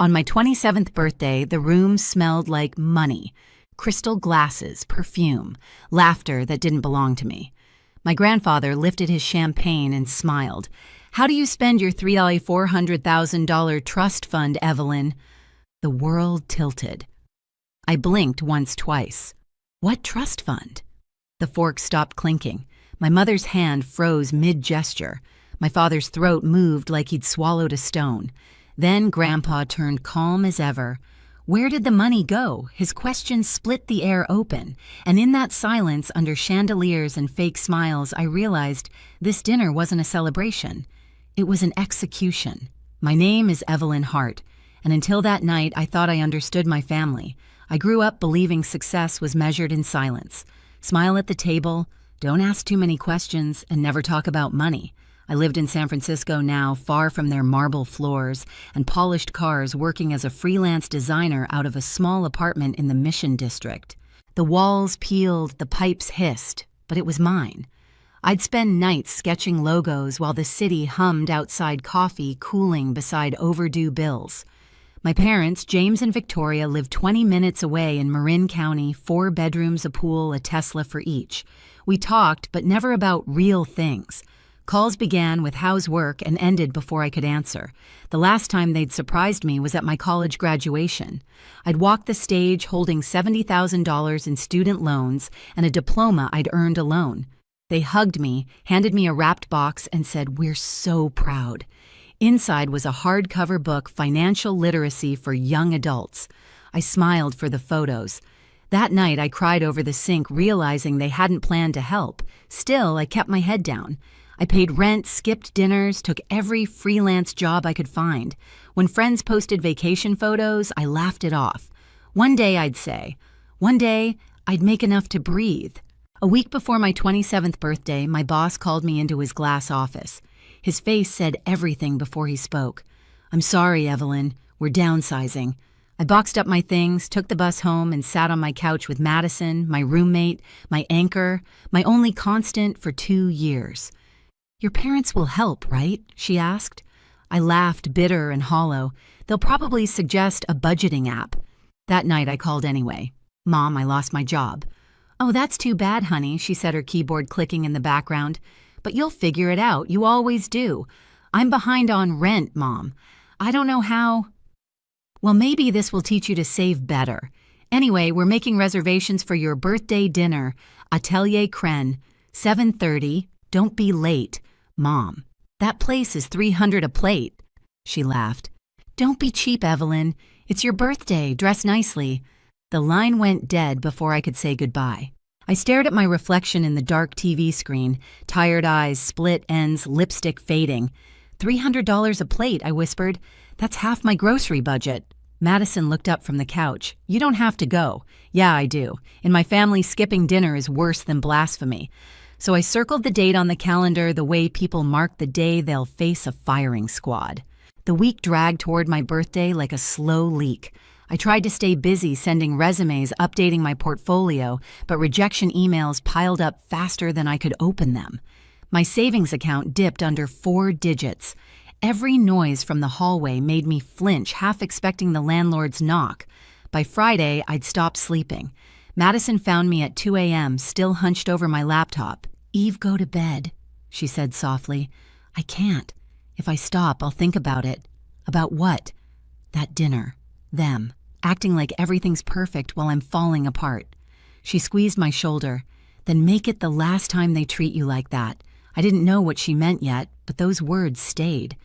On my 27th birthday, the room smelled like money. Crystal glasses, perfume, laughter that didn't belong to me. My grandfather lifted his champagne and smiled. "How do you spend your $400,000 trust fund, Evelyn?" The world tilted. I blinked once, twice. What trust fund? The fork stopped clinking. My mother's hand froze mid-gesture. My father's throat moved like he'd swallowed a stone. Then Grandpa turned calm as ever. Where did the money go? His question split the air open, and in that silence, under chandeliers and fake smiles, I realized this dinner wasn't a celebration. It was an execution. My name is Evelyn Hart, and until that night, I thought I understood my family. I grew up believing success was measured in silence. Smile at the table, don't ask too many questions, and never talk about money. I lived in San Francisco now, far from their marble floors and polished cars, working as a freelance designer out of a small apartment in the Mission District. The walls peeled, the pipes hissed, but it was mine. I'd spend nights sketching logos while the city hummed outside, coffee cooling beside overdue bills. My parents, James and Victoria, lived 20 minutes away in Marin County, 4 bedrooms, a pool, a Tesla for each. We talked, but never about real things. Calls began with "how's work" and ended before I could answer. The last time they'd surprised me was at my college graduation. I'd walked the stage holding $70,000 in student loans and a diploma I'd earned alone. They hugged me, handed me a wrapped box, and said, "We're so proud." Inside was a hardcover book, Financial Literacy for Young Adults. I smiled for the photos. That night I cried over the sink, realizing they hadn't planned to help. Still, I kept my head down. I paid rent, skipped dinners, took every freelance job I could find. When friends posted vacation photos, I laughed it off. One day I'd say, one day I'd make enough to breathe. A week before my 27th birthday, my boss called me into his glass office. His face said everything before he spoke. "I'm sorry, Evelyn. We're downsizing." I boxed up my things, took the bus home, and sat on my couch with Madison, my roommate, my anchor, my only constant for 2 years. "Your parents will help, right?" she asked. I laughed, bitter and hollow. "They'll probably suggest a budgeting app." That night I called anyway. "Mom, I lost my job." "Oh, that's too bad, honey," she said, her keyboard clicking in the background. "But you'll figure it out. You always do." "I'm behind on rent, Mom. I don't know how." "Well, maybe this will teach you to save better. Anyway, we're making reservations for your birthday dinner, Atelier Cren, 7:30. Don't be late." "Mom, that place is $300 a plate." She laughed. "Don't be cheap, Evelyn. It's your birthday. Dress nicely." The line went dead before I could say goodbye. I stared at my reflection in the dark TV screen, tired eyes, split ends, lipstick fading. $300 a plate, I whispered. "That's half my grocery budget." Madison looked up from the couch. "You don't have to go." "Yeah, I do. In my family, skipping dinner is worse than blasphemy." So I circled the date on the calendar the way people mark the day they'll face a firing squad. The week dragged toward my birthday like a slow leak. I tried to stay busy sending resumes, updating my portfolio, but rejection emails piled up faster than I could open them. My savings account dipped under 4 digits. Every noise from the hallway made me flinch, half expecting the landlord's knock. By Friday, I'd stopped sleeping. Madison found me at 2 a.m., still hunched over my laptop. "Eve, go to bed," she said softly. "I can't. If I stop, I'll think about it." "About what?" "That dinner. Them. Acting like everything's perfect while I'm falling apart." She squeezed my shoulder. "Then make it the last time they treat you like that." I didn't know what she meant yet, but those words stayed.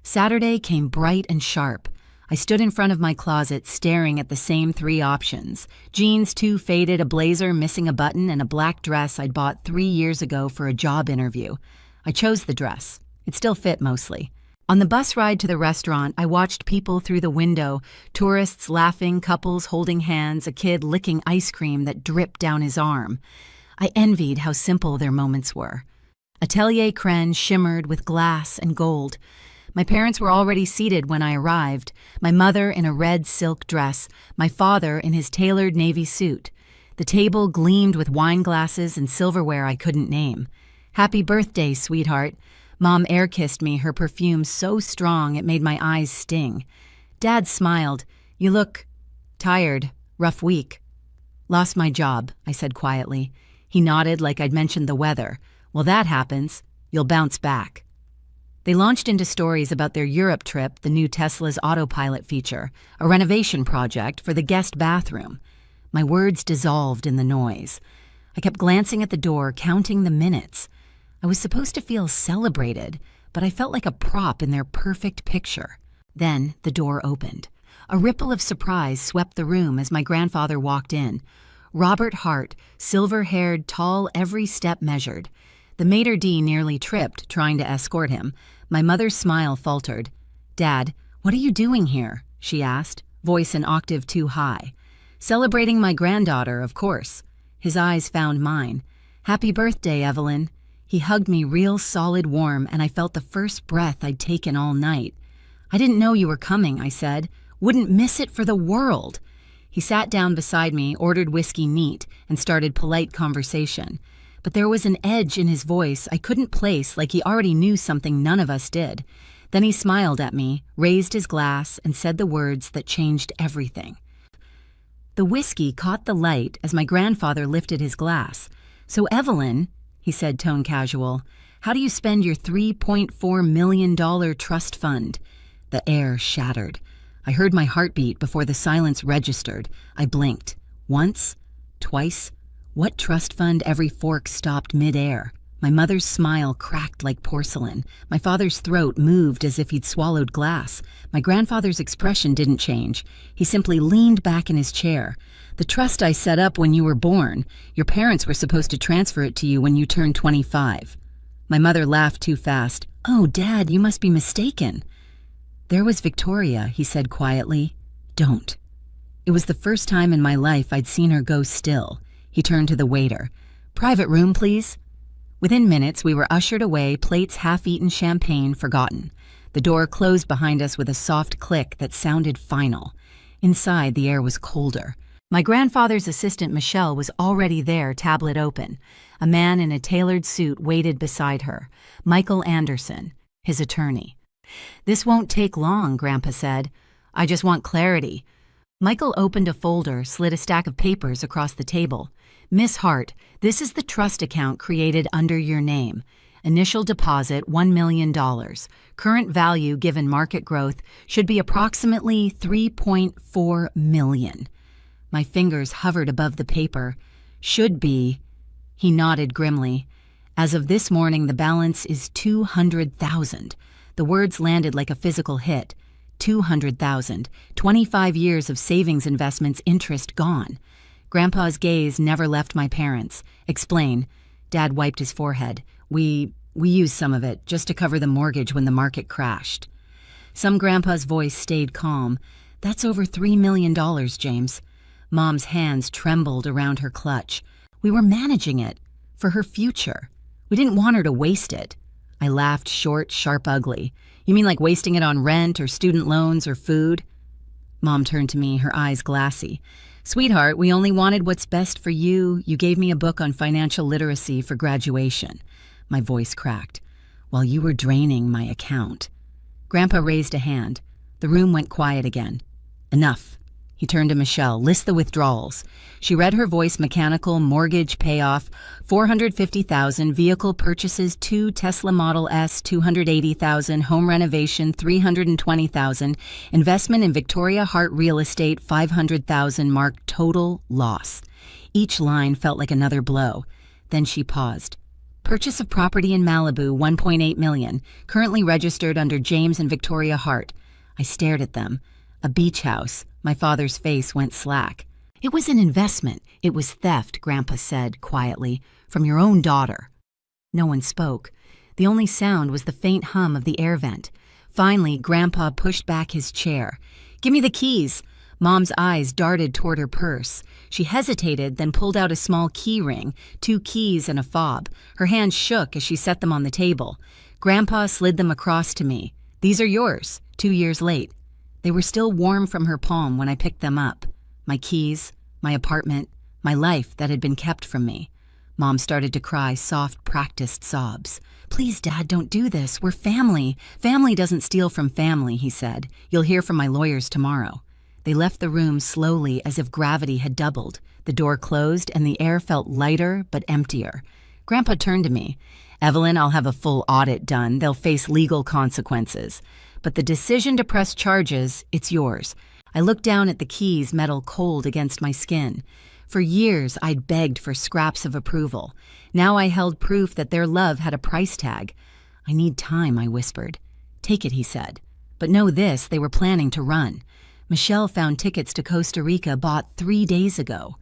Saturday came bright and sharp. I stood in front of my closet staring at the same 3 options. Jeans too faded, a blazer missing a button, and a black dress I'd bought 3 years ago for a job interview. I chose the dress. It still fit mostly. On the bus ride to the restaurant, I watched people through the window, tourists laughing, couples holding hands, a kid licking ice cream that dripped down his arm. I envied how simple their moments were. Atelier Cren shimmered with glass and gold. My parents were already seated when I arrived, my mother in a red silk dress, my father in his tailored navy suit. The table gleamed with wine glasses and silverware I couldn't name. "Happy birthday, sweetheart." Mom air-kissed me, her perfume so strong it made my eyes sting. Dad smiled. You look tired. Rough week. Lost my job, I said quietly. He nodded like I'd mentioned the weather. Well, that happens. You'll bounce back. They launched into stories about their Europe trip, the new Tesla's autopilot feature, a renovation project for the guest bathroom. My words dissolved in the noise. I kept glancing at the door, counting the minutes. I was supposed to feel celebrated, but I felt like a prop in their perfect picture. Then the door opened. A ripple of surprise swept the room as my grandfather walked in. Robert Hart, silver-haired, tall, every step measured. The maitre d' nearly tripped, trying to escort him. My mother's smile faltered. Dad, what are you doing here? She asked, voice an octave too high. Celebrating my granddaughter, of course. His eyes found mine. Happy birthday, Evelyn. He hugged me real solid warm, and I felt the first breath I'd taken all night. I didn't know you were coming, I said. Wouldn't miss it for the world. He sat down beside me, ordered whiskey neat, and started polite conversation. But there was an edge in his voice I couldn't place, like he already knew something none of us did. Then he smiled at me, raised his glass, and said the words that changed everything. The whiskey caught the light as my grandfather lifted his glass. So, Evelyn, he said tone casual, how do you spend your $3.4 million trust fund? The air shattered. I heard my heartbeat before the silence registered. I blinked. Once? Twice? What trust fund? Every fork stopped mid-air. My mother's smile cracked like porcelain. My father's throat moved as if he'd swallowed glass. My grandfather's expression didn't change. He simply leaned back in his chair. The trust I set up when you were born. Your parents were supposed to transfer it to you when you turned 25. My mother laughed too fast. Oh, Dad, you must be mistaken. There was Victoria, he said quietly. Don't. It was the first time in my life I'd seen her go still. He turned to the waiter. Private room, please. Within minutes, we were ushered away, plates half-eaten, champagne forgotten. The door closed behind us with a soft click that sounded final. Inside, the air was colder. My grandfather's assistant, Michelle, was already there, tablet open. A man in a tailored suit waited beside her. Michael Anderson, his attorney. This won't take long, Grandpa said. I just want clarity. Michael opened a folder, slid a stack of papers across the table. Miss Hart, this is the trust account created under your name. Initial deposit, $1 million. Current value given market growth should be approximately $3.4 million. My fingers hovered above the paper. Should be. He nodded grimly. As of this morning, the balance is $200,000. The words landed like a physical hit. $200,000. 25 years of savings investments, interest gone. Grandpa's gaze never left my parents. Explain. Dad wiped his forehead. We used some of it just to cover the mortgage when the market crashed. Some Grandpa's voice stayed calm. That's over $3 million, James. Mom's hands trembled around her clutch. We were managing it. For her future. We didn't want her to waste it. I laughed short, sharp, ugly. You mean like wasting it on rent or student loans or food? Mom turned to me, her eyes glassy. Sweetheart, we only wanted what's best for you. You gave me a book on financial literacy for graduation. My voice cracked. While you were draining my account. Grandpa raised a hand. The room went quiet again. Enough. He turned to Michelle. List the withdrawals. She read, her voice mechanical. Mortgage payoff, $450,000. Vehicle purchases, 2 Tesla Model S, $280,000. Home renovation, $320,000. Investment in Victoria Hart Real Estate, $500,000. Marked total loss. Each line felt like another blow. Then she paused. Purchase of property in Malibu, $1.8 million. Currently registered under James and Victoria Hart. I stared at them. A beach house. My father's face went slack. It was an investment. It was theft, Grandpa said quietly, from your own daughter. No one spoke. The only sound was the faint hum of the air vent. Finally, Grandpa pushed back his chair. Give me the keys. Mom's eyes darted toward her purse. She hesitated, then pulled out a small key ring, 2 keys and a fob. Her hands shook as she set them on the table. Grandpa slid them across to me. These are yours, 2 years late. They were still warm from her palm when I picked them up. My keys, my apartment, my life that had been kept from me. Mom started to cry soft, practiced sobs. "Please, Dad, don't do this. We're family. Family doesn't steal from family," he said. "You'll hear from my lawyers tomorrow." They left the room slowly as if gravity had doubled. The door closed and the air felt lighter but emptier. Grandpa turned to me. "Evelyn, I'll have a full audit done. They'll face legal consequences. But the decision to press charges, it's yours." I looked down at the keys, metal cold against my skin. For years, I'd begged for scraps of approval. Now I held proof that their love had a price tag. "I need time," I whispered. "Take it," he said. "But know this, they were planning to run. Michelle found tickets to Costa Rica bought 3 days ago."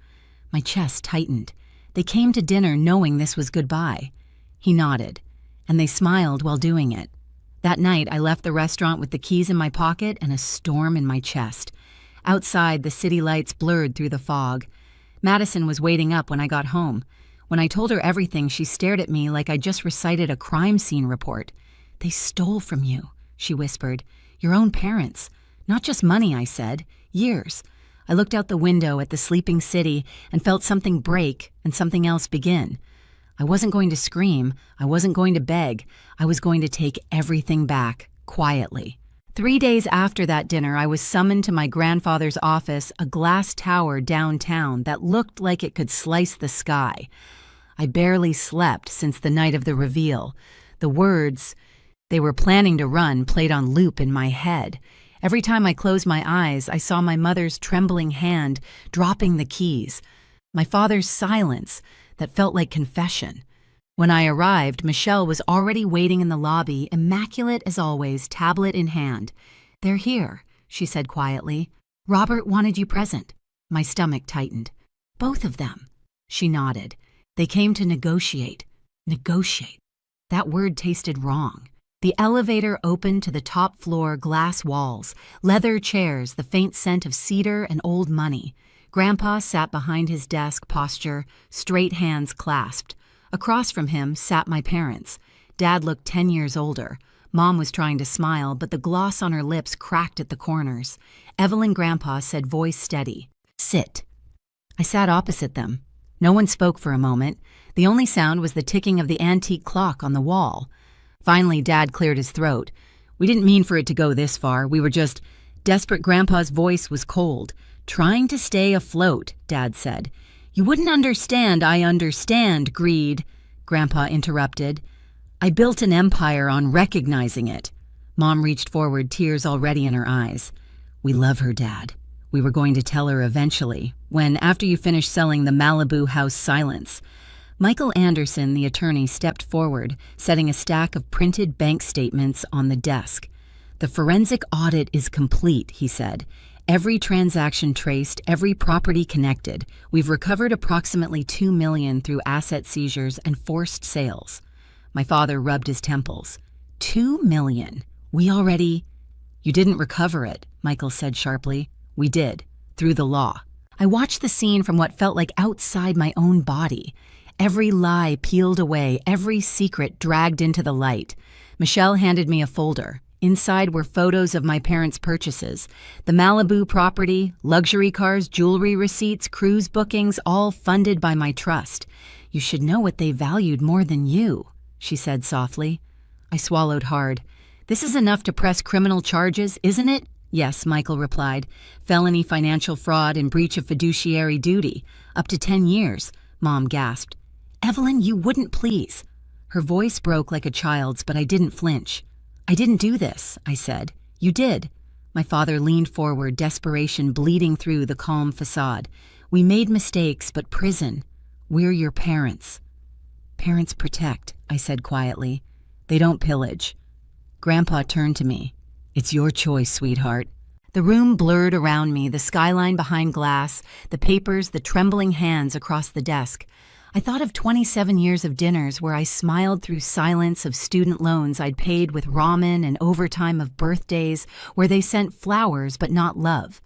My chest tightened. "They came to dinner knowing this was goodbye." He nodded, and they smiled while doing it. That night, I left the restaurant with the keys in my pocket and a storm in my chest. Outside, the city lights blurred through the fog. Madison was waiting up when I got home. When I told her everything, she stared at me like I'd just recited a crime scene report. "They stole from you," she whispered. "Your own parents. Not just money," I said. "Years." I looked out the window at the sleeping city and felt something break and something else begin. I wasn't going to scream. I wasn't going to beg. I was going to take everything back, quietly. 3 days after that dinner, I was summoned to my grandfather's office, a glass tower downtown that looked like it could slice the sky. I barely slept since the night of the reveal. The words, "They were planning to run," played on loop in my head. Every time I closed my eyes, I saw my mother's trembling hand dropping the keys. My father's silence that felt like confession. When I arrived, Michelle was already waiting in the lobby, immaculate as always, tablet in hand. "They're here," she said quietly. "Robert wanted you present." My stomach tightened. "Both of them." She nodded. "They came to negotiate." Negotiate. That word tasted wrong. The elevator opened to the top floor, glass walls, leather chairs, the faint scent of cedar and old money. Grandpa sat behind his desk, posture, straight hands clasped. Across from him sat my parents. Dad looked 10 years older. Mom was trying to smile, but the gloss on her lips cracked at the corners. Evelyn Grandpa said, voice steady, "Sit." I sat opposite them. No one spoke for a moment. The only sound was the ticking of the antique clock on the wall. Finally, Dad cleared his throat. "We didn't mean for it to go this far. We were just..." Desperate Grandpa's voice was cold. "Trying to stay afloat," Dad said. "You wouldn't understand, I understand, greed," Grandpa interrupted. "I built an empire on recognizing it." Mom reached forward, tears already in her eyes. "We love her, Dad. We were going to tell her eventually, when, after you finish selling the Malibu house, silence." Michael Anderson, the attorney, stepped forward, setting a stack of printed bank statements on the desk. "The forensic audit is complete," he said. "Every transaction traced, every property connected. We've recovered approximately $2 million through asset seizures and forced sales." My father rubbed his temples. $2 million? We already... "You didn't recover it," Michael said sharply. "We did, through the law." I watched the scene from what felt like outside my own body. Every lie peeled away, every secret dragged into the light. Michelle handed me a folder. Inside were photos of my parents' purchases. The Malibu property, luxury cars, jewelry receipts, cruise bookings, all funded by my trust. "You should know what they valued more than you," she said softly. I swallowed hard. "This is enough to press criminal charges, isn't it?" "Yes," Michael replied. "Felony financial fraud and breach of fiduciary duty. Up to 10 years, Mom gasped. "Evelyn, you wouldn't please." Her voice broke like a child's, but I didn't flinch. "I didn't do this," I said. "You did." My father leaned forward, desperation bleeding through the calm facade. "We made mistakes, but prison. We're your parents." "Parents protect," I said quietly. "They don't pillage." Grandpa turned to me. "It's your choice, sweetheart." The room blurred around me, the skyline behind glass, the papers, the trembling hands across the desk. I thought of 27 years of dinners where I smiled through silence, of student loans I'd paid with ramen and overtime, of birthdays where they sent flowers but not love.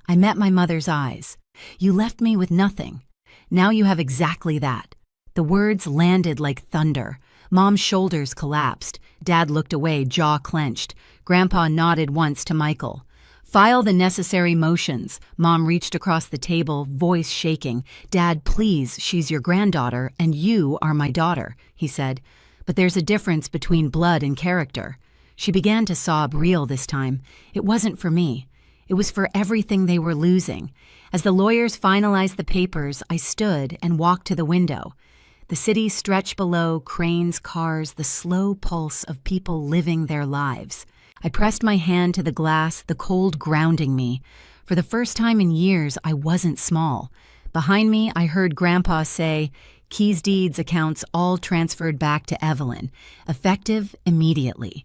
I met my mother's eyes. "You left me with nothing. Now you have exactly that." The words landed like thunder. Mom's shoulders collapsed. Dad looked away, jaw clenched. Grandpa nodded once to Michael. File the necessary motions. Mom reached across the table, voice shaking. Dad, please, she's your granddaughter, and you are my daughter, he said. But there's a difference between blood and character. She began to sob real this time. It wasn't for me. It was for everything they were losing. As the lawyers finalized the papers, I stood and walked to the window. The city stretched below, cranes, cars, the slow pulse of people living their lives. I pressed my hand to the glass, the cold grounding me. For the first time in years, I wasn't small. Behind me, I heard Grandpa say, "Keys, deeds, accounts all transferred back to Evelyn, effective immediately."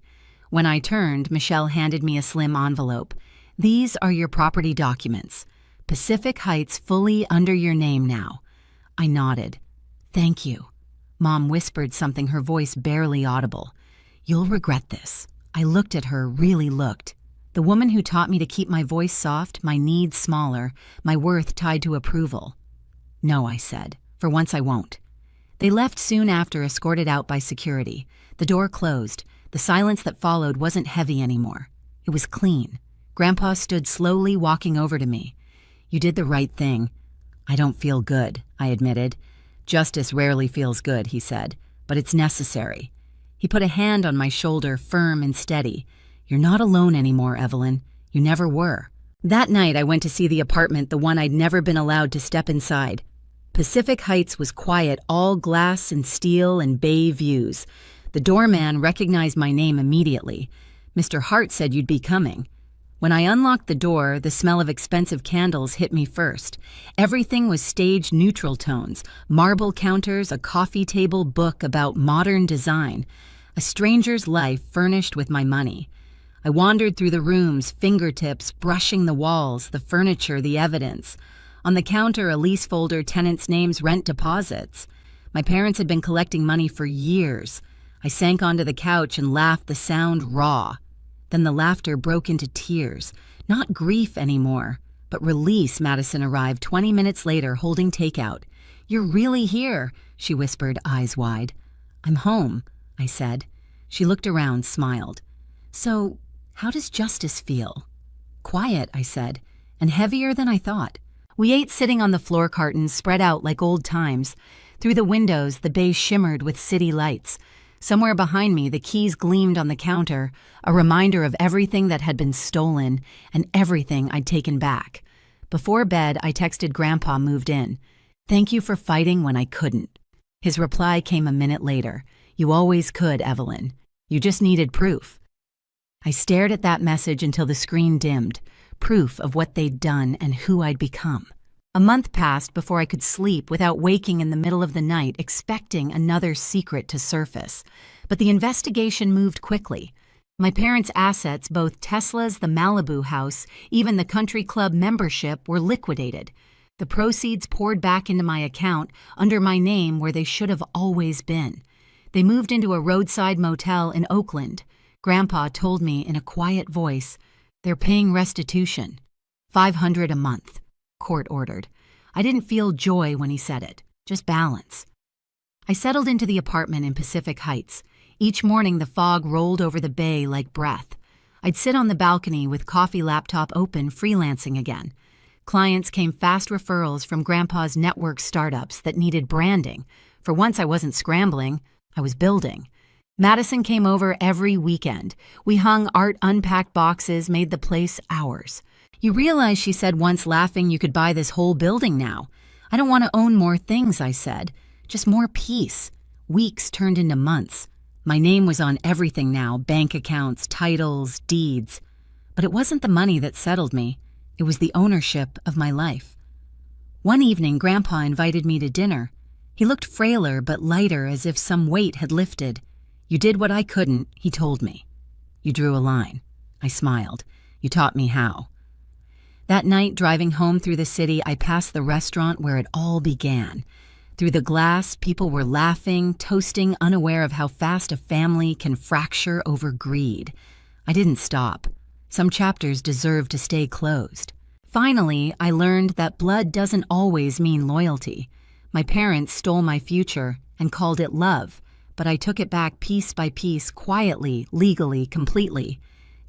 When I turned, Michelle handed me a slim envelope. "These are your property documents. Pacific Heights fully under your name now." I nodded. "Thank you." Mom whispered something, her voice barely audible. "You'll regret this." I looked at her, really looked. The woman who taught me to keep my voice soft, my needs smaller, my worth tied to approval. "No," I said. "For once I won't." They left soon after, escorted out by security. The door closed. The silence that followed wasn't heavy anymore. It was clean. Grandpa stood slowly, walking over to me. "You did the right thing." "I don't feel good," I admitted. "Justice rarely feels good," he said, "but it's necessary." He put a hand on my shoulder, firm and steady. "You're not alone anymore, Evelyn. You never were." That night, I went to see the apartment, the one I'd never been allowed to step inside. Pacific Heights was quiet, all glass and steel and bay views. The doorman recognized my name immediately. "Mr. Hart said you'd be coming." When I unlocked the door, the smell of expensive candles hit me first. Everything was staged neutral tones, marble counters, a coffee table book about modern design. A stranger's life furnished with my money. I wandered through the rooms, fingertips brushing the walls, the furniture, the evidence. On the counter, a lease folder, tenants' names, rent deposits. My parents had been collecting money for years. I sank onto the couch and laughed, the sound raw. Then the laughter broke into tears. Not grief anymore, but release. Madison arrived 20 minutes later, holding takeout. "You're really here," she whispered, eyes wide. "I'm home," I said. She looked around, smiled. "So, how does justice feel?" "Quiet," I said, "and heavier than I thought." We ate sitting on the floor cartons, spread out like old times. Through the windows, the bay shimmered with city lights. Somewhere behind me, the keys gleamed on the counter, a reminder of everything that had been stolen and everything I'd taken back. Before bed, I texted Grandpa, moved in. "Thank you for fighting when I couldn't." His reply came a minute later. "You always could, Evelyn. You just needed proof." I stared at that message until the screen dimmed, proof of what they'd done and who I'd become. A month passed before I could sleep without waking in the middle of the night expecting another secret to surface. But the investigation moved quickly. My parents' assets, both Tesla's, the Malibu house, even the country club membership, were liquidated. The proceeds poured back into my account under my name where they should have always been. They moved into a roadside motel in Oakland. Grandpa told me in a quiet voice, "They're paying restitution. $500 a month." Court ordered. I didn't feel joy when he said it, just balance. I settled into the apartment in Pacific Heights. Each morning the fog rolled over the bay like breath. I'd sit on the balcony with coffee laptop open, freelancing again. Clients came, fast referrals from Grandpa's network startups that needed branding. For once I wasn't scrambling, I was building. Madison came over every weekend. We hung art, unpacked boxes, made the place ours. "You realize," she said once, laughing, "you could buy this whole building now." "I don't want to own more things," I said. "Just more peace." Weeks turned into months. My name was on everything now, bank accounts, titles, deeds. But it wasn't the money that settled me. It was the ownership of my life. One evening, Grandpa invited me to dinner. He looked frailer but lighter, as if some weight had lifted. "You did what I couldn't," he told me. "You drew a line." I smiled. "You taught me how." That night, driving home through the city, I passed the restaurant where it all began. Through the glass, people were laughing, toasting, unaware of how fast a family can fracture over greed. I didn't stop. Some chapters deserved to stay closed. Finally, I learned that blood doesn't always mean loyalty. My parents stole my future and called it love, but I took it back piece by piece, quietly, legally, completely.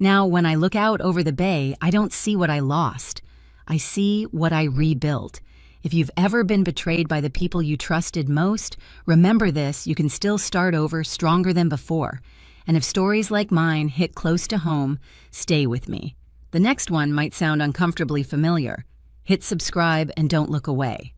Now, when I look out over the bay, I don't see what I lost. I see what I rebuilt. If you've ever been betrayed by the people you trusted most, remember this: you can still start over stronger than before. And if stories like mine hit close to home, stay with me. The next one might sound uncomfortably familiar. Hit subscribe and don't look away.